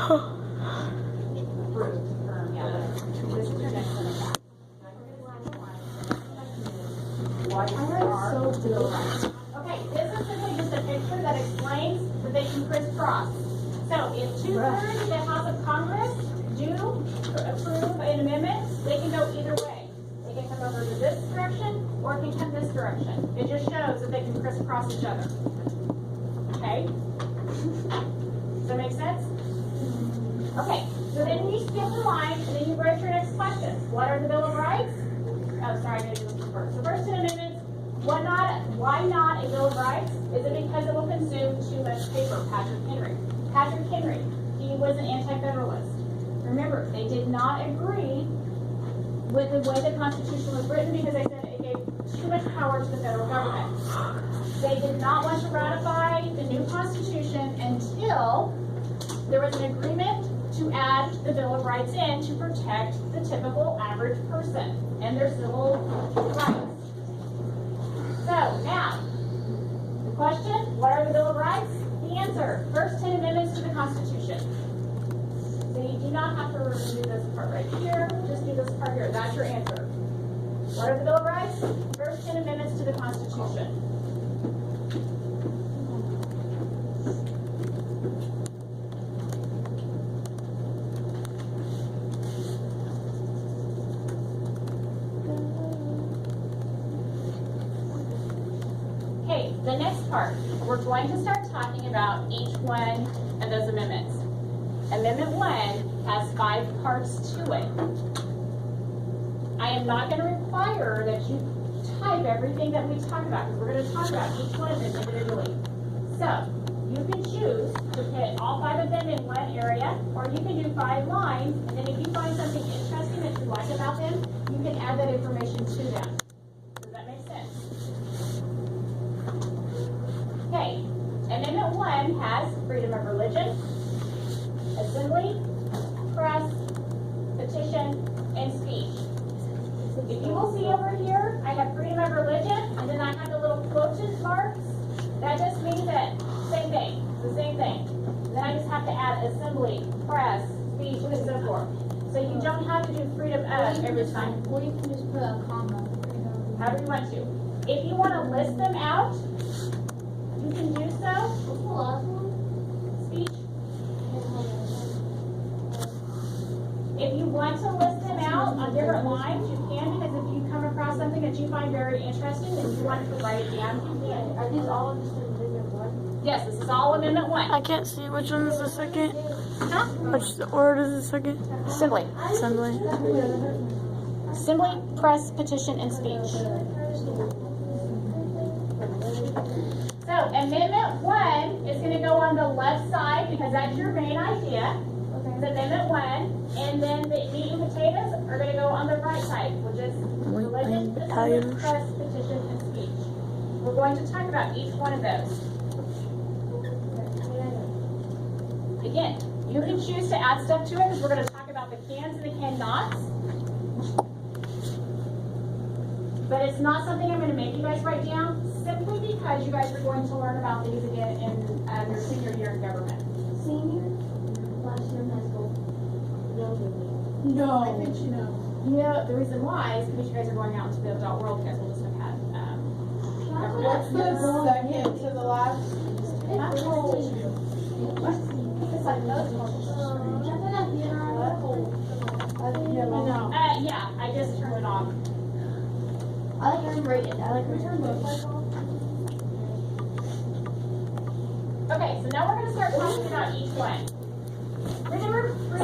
Okay, this is simply just a picture that explains that they can crisscross. So if 2/3 of the House of Congress do approve an amendment, they can go either way. They can come over to this direction or it can come this direction. It just shows that they can crisscross each other. Okay? Does that make sense? Okay, so then you skip the line and then you go to your next question. What are the Bill of Rights? Oh, sorry, I gotta do this first. The first 10 amendments. Why not a Bill of Rights? Is it because it will consume too much paper? Patrick Henry. Patrick Henry, he was an anti-federalist. Remember, they did not agree with the way the Constitution was written because they said it gave too much power to the federal government. They did not want to ratify the new Constitution until there was an agreement to add the Bill of Rights in to protect the typical average person and their civil rights. So now, the question, what are the Bill of Rights? The answer, first 10 amendments to the Constitution. So you do not have to do this part right here, just do this part here. That's your answer. What are the Bill of Rights? First 10 amendments to the Constitution. The next part, we're going to start talking about each one of those amendments. Amendment 1 has 5 parts to it. I am not going to require that you type everything that we talk about because we're going to talk about each one of them individually. So, you can choose to put all 5 of them in one area, or you can do 5 lines, and then if you find something interesting that you like about them, you can add that information to them. Does that make sense? Okay, Amendment 1 has freedom of religion, assembly, press, petition, and speech. If you will see over here, I have freedom of religion, and then I have the little quoted marks. That just means that same thing, the same thing. Then I just have to add assembly, press, speech, and so forth. So you don't have to do freedom of every time. Or you can just put a comma. However you want to. If you want to list them out, you can do so. What's the last one? Speech. If you want to list them out on different lines, you can, because if you come across something that you find very interesting and you want to write it down, you can. Are these all just in Amendment 1? Yes, this is all Amendment 1. I can't see which one is the second. Huh? Which word is the second? Assembly. Assembly. Assembly, press, petition, and speech. So Amendment 1 is going to go on the left side because that's your main idea. It's Amendment 1, and then the meat and potatoes are going to go on the right side, which is religion, assembly, press, petition, and speech. We're going to talk about each one of those. Again, you can choose to add stuff to it because we're going to talk about the cans and the cannots. But it's not something I'm going to make you guys write down simply because you guys are going to learn about these again in your senior year in government. Senior? Last year in high school. No. I think you know. Yeah, the reason why is because you guys are going out into the adult world. You guys will just have had What's the second to the last? It's like those yeah, I just turned it off. I like unrated. I like return both. Okay, so now we're going to start talking about each one. Remember it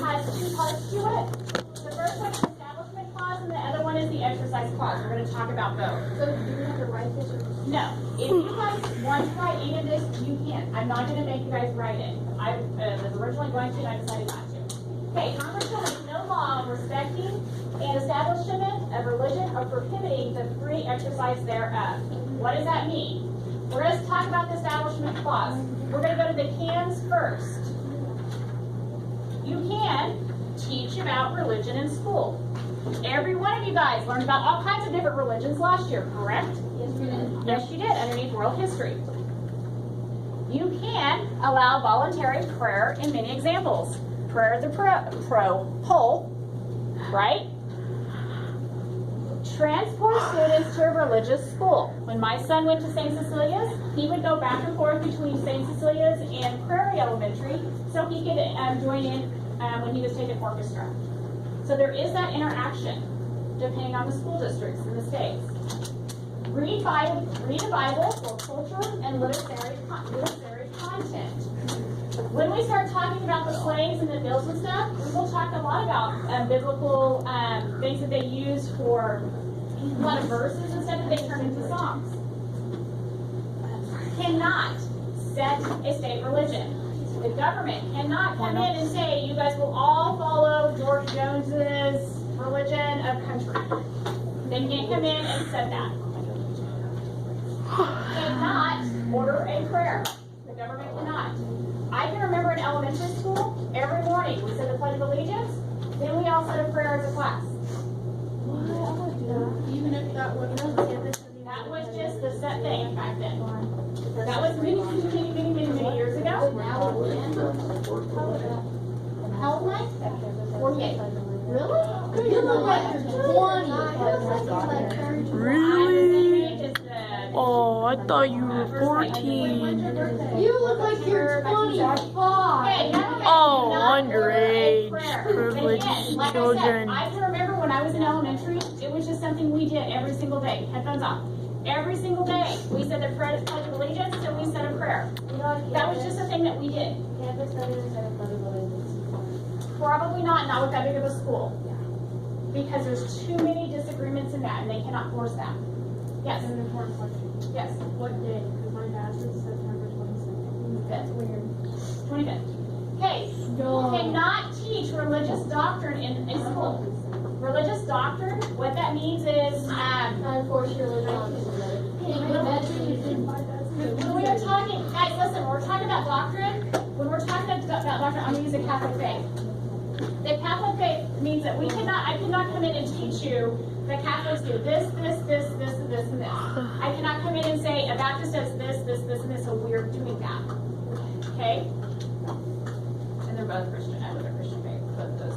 has 2 parts to it. The first one is the establishment clause, and the other one is the exercise clause. We're going to talk about both. So do you have to write this? No. If you guys want to write any of this, you can. I'm not going to make you guys write it. I was originally going to, and I decided not to. Okay, Congress shall make no law respecting an establishment of religion or prohibiting the free exercise thereof. What does that mean? We're going to talk about the establishment clause. We're going to go to the cans first. You can teach about religion in school. Every one of you guys learned about all kinds of different religions last year, correct? Yes, we did. Yes, you did, underneath world history. You can allow voluntary prayer in many examples. Prayer is the whole, right? Transport students to a religious school. When my son went to St. Cecilia's, he would go back and forth between St. Cecilia's and Prairie Elementary so he could join in when he was taking orchestra. So there is that interaction depending on the school districts in the states. Read the Bible for culture and literary content. When we start talking about the slangs and the bills and stuff, we will talk a lot about biblical things that they use for a lot of verses and stuff that they turn into songs. Cannot set a state religion. The government cannot come in and say, you guys will all follow George Jones's religion of country. They can't come in and set that. Cannot order a prayer. The government cannot. I can remember in elementary school, every morning we said the Pledge of Allegiance, then we all said a prayer as a class. Even if that was That was just the set thing back then. That was many years ago. How old am I? 48. Really? You look like you're 20. Really? Oh, I thought you were 14. You look like you're 25. Oh, underage privileged children. I can remember when I was in elementary, it was just something we did every single day. Headphones off. Every single day, we said the Pledge of Allegiance and we said a prayer. That was just a thing that we did. Probably not with that big of a school. Because there's too many disagreements in that and they cannot force that. Yes. An important question. Yes. What day? Because my dad's is September 22nd. That's weird. 25th. Okay. You cannot teach religious doctrine in a school. Religious doctrine, what that means is, Unforce your religion. when we are talking, guys, listen, when we're talking about doctrine, when we're talking about doctrine, I'm going to use the Catholic faith. The Catholic faith means that I cannot come in and teach you the Catholics do this, and this. I cannot come in and say a Baptist does this, and this, so we're doing that. Okay? And they're both Christian, with a Christian faith, both of those.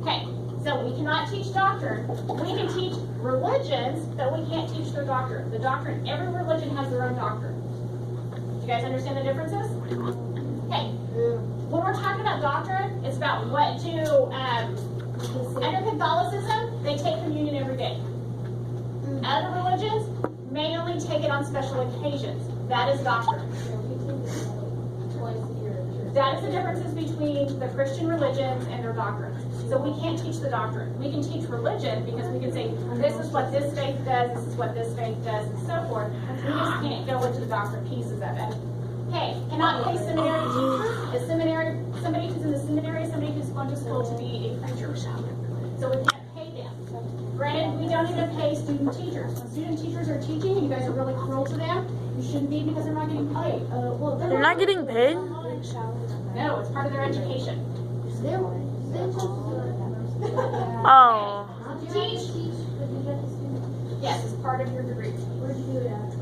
Okay, so we cannot teach doctrine. We can teach religions, but we can't teach their doctrine. The doctrine, every religion has their own doctrine. Do you guys understand the differences? Okay. When we're talking about doctrine, it's about what do, under Catholicism, they take communion every day. Other religions may only take it on special occasions. That is doctrine. That is the differences between the Christian religions and their doctrines. So we can't teach the doctrine. We can teach religion because we can say, this is what this faith does, this is what this faith does, and so forth. We just can't go into the doctrine pieces of it. Okay, cannot pay seminary teachers. A seminary, somebody who's in the seminary, somebody who's going to school to be a preacher. So we can't pay them. Granted, we don't even pay student teachers. When student teachers are teaching and you guys are really cruel to them, you shouldn't be because they're not getting paid. They're not getting paid? No, it's part of their education. Oh. To teach, yes, it's part of your degree. Where'd you do it at?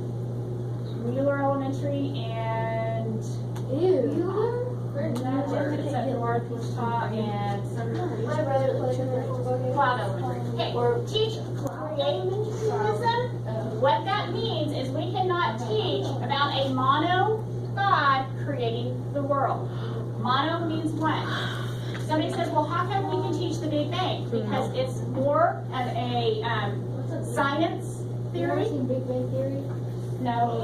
Mueller Elementary and it's at North Wichita and Cloud Elementary. Okay, teach creationism. What that means is we cannot teach about a mono God creating the world. Mono means one. Somebody says, well, how come we can teach the Big Bang? Because it's more of a science theory. Big Bang Theory? No,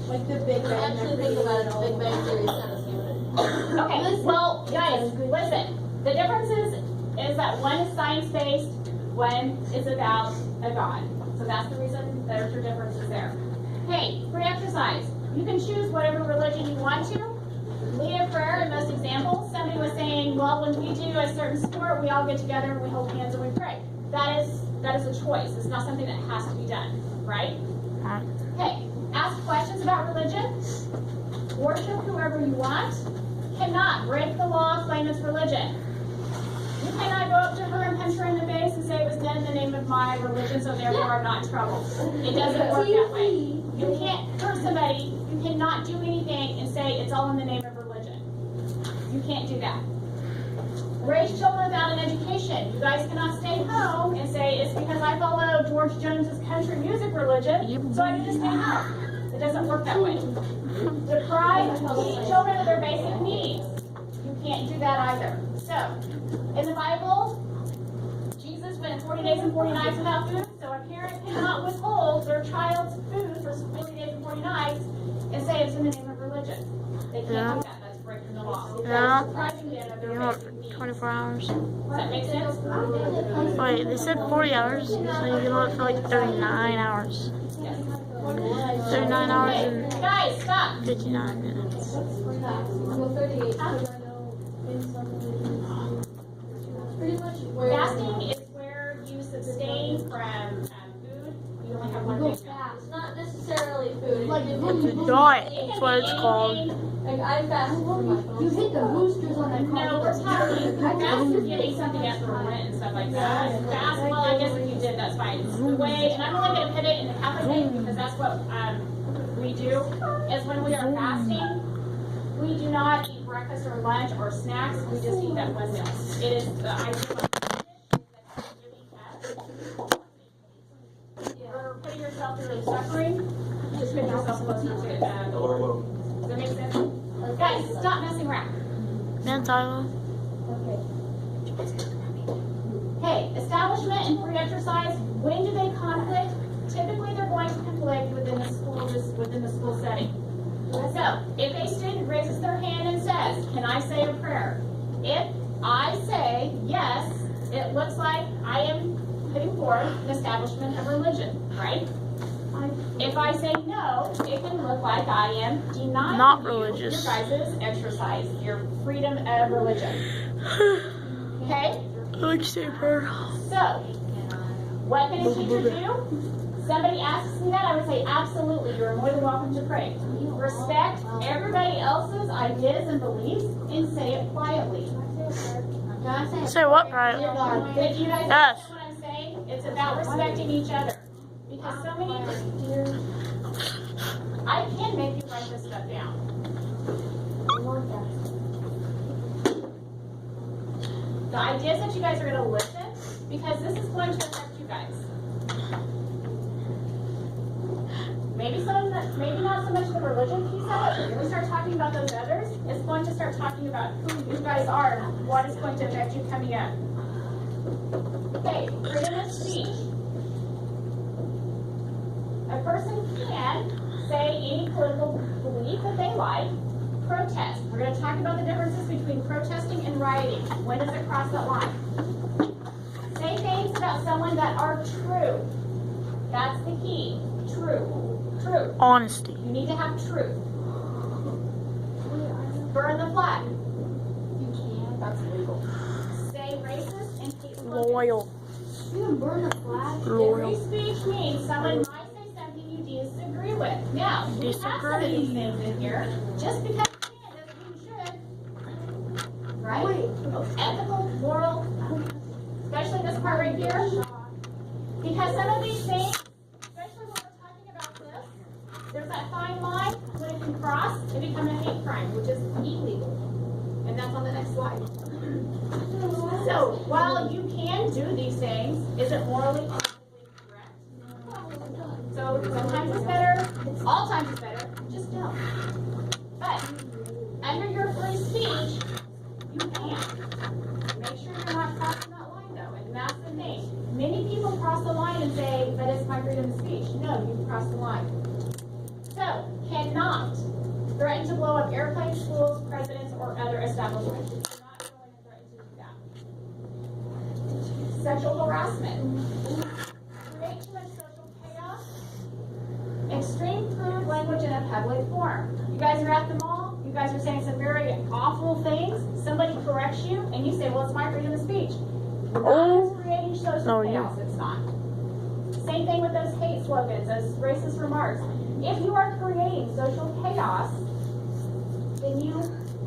like the Big Bang. Actually, think about it. Big Bang Theory is kind of stupid. okay, well, guys, listen. The difference is that one is science-based, one is about a God. So that's the reason there's your differences there. Hey, free exercise. You can choose whatever religion you want to. Lead a prayer in most examples. Somebody was saying, well, when we do a certain sport, we all get together and we hold hands and we pray. That is a choice. It's not something that has to be done, right? Okay, ask questions about religion. Worship whoever you want. Cannot break the law, claim it's religion. You cannot go up to her and punch her in the face and say it was done in the name of my religion, so therefore I'm not in trouble. It doesn't work that way. You can't hurt somebody. You cannot do anything and say it's all in the name of religion. You can't do that. Raise children without an education. You guys cannot stay home and say it's because I follow George Jones's country music religion, so I need to stay home. It doesn't work that way. Deprive children of their basic needs. You can't do that either. So, in the Bible, Jesus went 40 days and 40 nights without food, so a parent cannot withhold their child's food for 40 days and 40 nights and say it's in the name of religion. They can't do that. That's breaking the law. Yeah. Depriving them of their You know, basic needs. 24 hours. Does that make sense? Wait, they said 40 hours, so you can live for like 39 hours. Yes. 39 hours Okay, and guys, stop. 59 minutes. Well, 38. Pretty much where. Fasting is where you abstain from food. You only have one big meal. It's not necessarily food. Like It's a diet, that's what it's called. Like I fast from my phone. You hit the boosters on that No, we're talking fast is getting something after Lent and stuff like that. Fast, well, I guess if you did, that's fine. The way, and I'm only going to put it in the Catholic faith because that's what we do, is when we are fasting, we do not eat breakfast or lunch or snacks. We just eat that one meal. It is the ideal of you're putting yourself through suffering. Just put yourself closer to the Lord. Does that make sense? Guys, stop messing around. Man, Tyler. Okay, establishment and free exercise, when do they conflict? Typically, they're going to conflict within the school setting. So, if a student raises their hand and says, can I say a prayer? If I say yes, it looks like I am putting forth an establishment of religion, right? If I say no, it can look like I am denying Not you religious. your guys' exercise, your freedom of religion. Okay? I like to say a prayer. So, what can a teacher do? Somebody asks me that, I would say, absolutely, you're more than welcome to pray. Respect everybody else's ideas and beliefs and say it quietly. Say what, right? Did you guys Yes. understand what I'm saying? It's about respecting each other. Because so many, I can make you write this stuff down. The idea is that you guys are going to listen because this is going to affect you guys. Maybe not so much the religion piece of it, but when we start talking about those others, it's going to start talking about who you guys are and what is going to affect you coming up. Okay, freedom of speech. A person can say any political belief that they like. Protest. We're going to talk about the differences between protesting and rioting. When does it cross that line? Say things about someone that are true. That's the key. True. True. Honesty. You need to have truth. Burn the flag. You can. That's legal. Say racist and hate slogans. Loyal. You can burn the flag. Free Loyal. speech means someone might say something you disagree with. Now, we have some of these things in here. Just because you can doesn't mean you should. Right? Ethical, moral, especially this part right here. Because some of these things, especially when we're talking about this, there's that fine line when it can cross and become a hate crime, which is illegal. And that's on the next slide. So, while you can do these things, is it morally and ethically correct? So, sometimes it's better, all times it's better, just don't. But, under your free speech, you can. Make sure you're not crossing that line, though, and that's the thing. Many people cross the line and say, but it's my freedom of speech. No, you've crossed the line. So, cannot threaten to blow up airplanes, schools, presidents, or other establishments. You cannot go in and threaten to do that. Sexual harassment. Create too much social chaos. Extreme crude language in a public forum. You guys are at the mall. You guys are saying some very awful things. Somebody corrects you, and you say, well, it's my freedom of speech. Oh. It's creating social No, chaos. It's not. Same thing with those hate slogans, those racist remarks. If you are creating social chaos, then you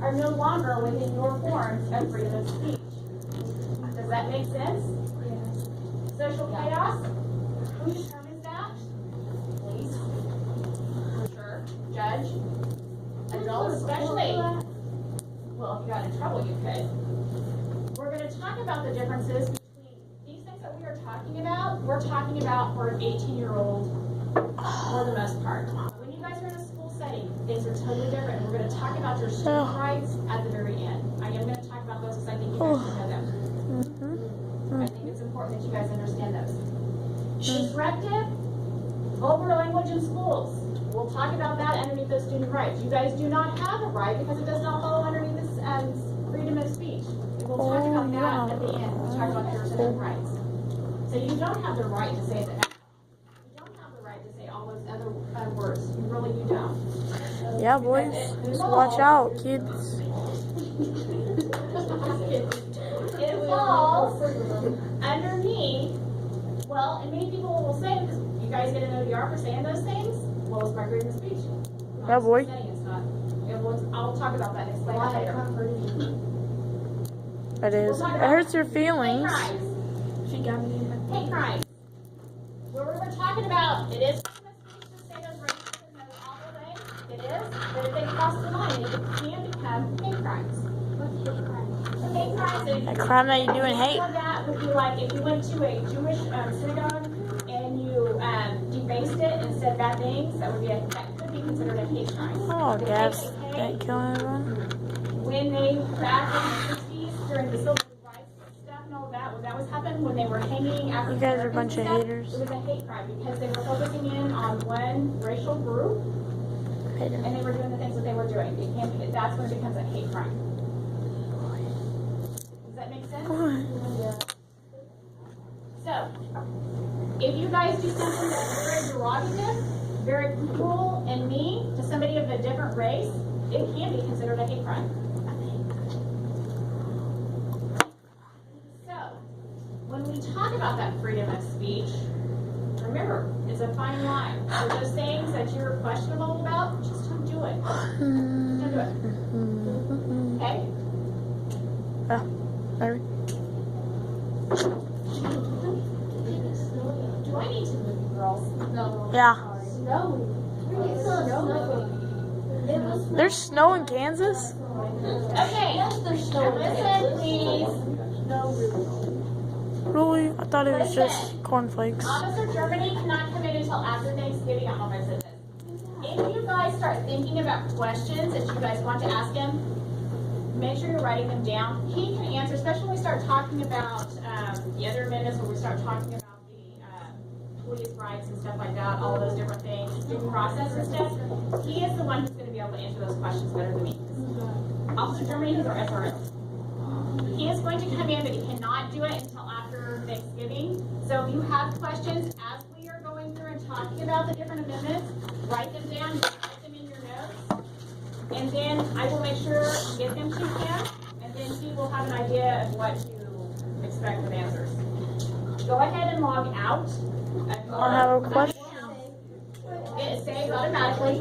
are no longer within your forms of freedom of speech. Does that make sense? Yes. Social chaos? Who determines that? Police. For sure. Judge. judge. Adults especially. Well, if you got in trouble, you could. We're going to talk about the differences between these things that we are talking about. We're talking about for an 18-year-old for the most part. When you guys are in a school setting, things are totally different. We're going to talk about your student rights at the very end. I am going to talk about those because I think you guys should know them. I think it's important that you guys understand those. Disruptive, vulgar language in schools. We'll talk about that underneath those student rights. You guys do not have a right because it does not fall underneath this freedom of speech. We'll talk about that at the end. We'll talk about your student rights. So you don't have the right to say that. You don't have the right to say all those other words. You really do don't. Yeah, boys. Just watch out, kids. It falls underneath. Well, and many people will say, because you guys get an ODR for saying those things, well, it's my freedom of speech. Yeah, boy. It's not. I'll talk about that and explain that later. It is. It hurts your Hate feelings. crimes. She got me. Hate crimes. Where we were talking about, it is freedom of speech to say those racist and those awful things. It is. But if they cross the line, it can become hate crimes. What's hate crimes? Hate crimes. A crime that you do in hate. That would be like if you went to a Jewish synagogue and you defaced it and said bad things. That could be considered a hate crime. Oh, The Gabs. KKK, That killing everyone. when they back in the 60s during the civil rights stuff and all that was happening when they were hanging African You guys are a bunch of Americans haters. and stuff. It was a hate crime because they were focusing in on one racial group Hater. and they were doing the things that they were doing. That's when it becomes a hate crime. Does that make sense? So, if you guys do something that's very derogative, very cruel and mean to somebody of a different race, it can be considered a hate crime. So, when we talk about that freedom of speech, remember, it's a fine line. So those things that you're questionable about, just don't do it. Just don't do it. Okay? Sorry. Do I need to move you girls? No. Yeah. Snowy. There's snow in Kansas? Okay. Listen, please. Really? I thought it was just cornflakes. Officer Germany cannot come in until after Thanksgiving. I don't know if I said this. If you guys start thinking about questions that you guys want to ask him, make sure you're writing them down. He can answer, especially when we start talking about the other amendments, when we start talking about the police rights and stuff like that, all those different things, due process and stuff. He is the one who's going to be able to answer those questions better than me. Officer Germany is our SRO. He is going to come in, but he cannot do it until after Thanksgiving. So if you have questions as we are going through and talking about the different amendments, write them down, write them in your notes, and then I will make sure to get them to him, and then he will have an idea of what to expect with answers. Go ahead and log out. I have a question. It saves automatically.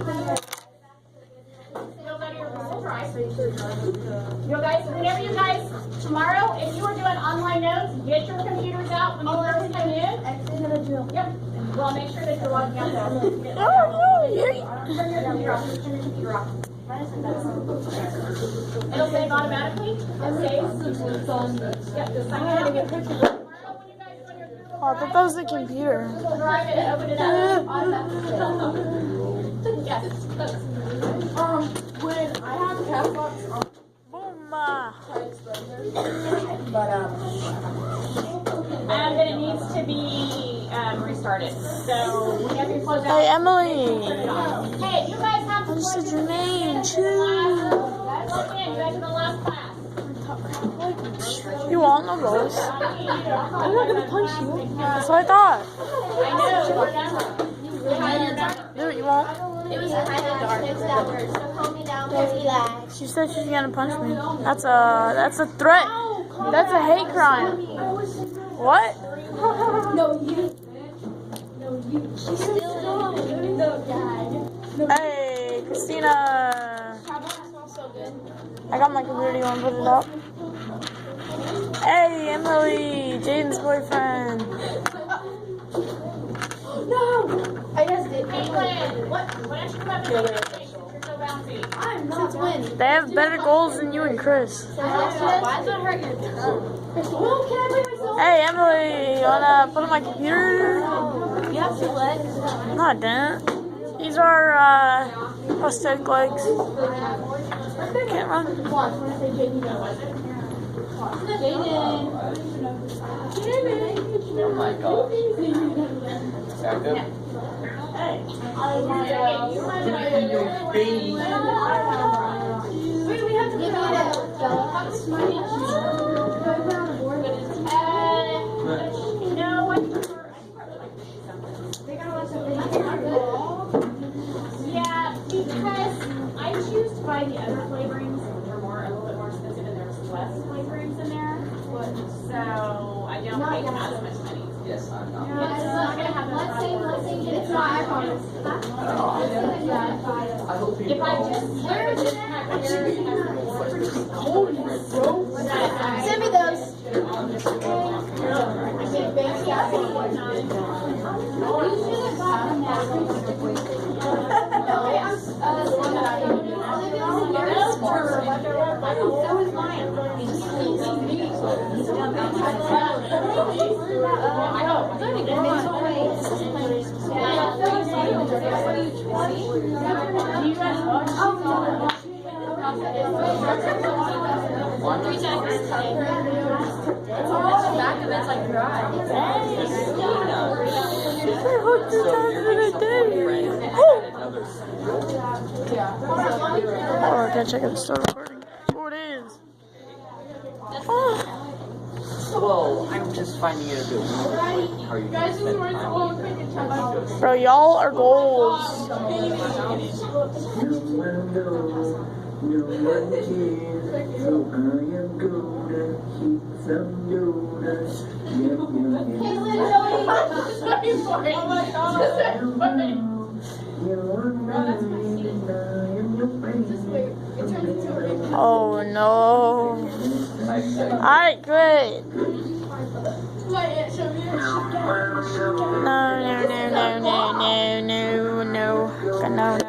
You'll go to your Google Drive. You guys, whenever you guys, tomorrow, if you are doing online notes, get your computers out when you first come in. Yep. Well, make sure that you're logging out though. Turn your computer off. Just turn your computer off. It'll save automatically. It saves. Yep, just sign out. Tomorrow, when you guys go on your Google Oh, I thought that was the computer. Drive it and open it up. Yes. When I have caps locks on, Boom. Then it needs to be restarted. So whenever you close out, Hey, Emily. turn it off. Hey, you guys have to What plug is your in name? class. Plug in. You guys are the last class. You want no balls? I'm not gonna punch you. That's what I thought. I know. We're done. We have your number. No, you won't. It was kind of dark. It's downward, so calm me down. Relax. She said she's gonna punch me. That's a threat. That's a hate crime. What? No, you. She's still going. No, Dad. Hey, Christina. I got my computer. You wanna put it up? Hey, Emily, Jaden's boyfriend. No. I just did. Caitlin, what? Why don't you come up here? see. I'm not winning. They have better goals than you and Chris. Why does it hurt your tongue? Well, can I play myself? Hey, Emily, you wanna put on my computer? You have 2 legs. No, I didn't. These are, prosthetic legs. Can't run. Watch, when I say Jaden, go. Jaden. Oh my gosh. Sound good? Wait, we have to give it a No, I yeah, because I choose to buy the other flavorings, which are a little bit more expensive, and there's less flavorings in there. So I don't pay as much money. Yes, I'm not. It's not gonna have Let's say it's not, I promise. I hope you If I just where is it? Send me those. I hooked your time in a day. Oh, I gotta check out the start recording. Oh, it is. Oh. Well, I'm just finding it a bit weird. How are you guys spend time? Bro, y'all are goals. Oh no. Alright, great. No, no, no, no, no, no, no, no.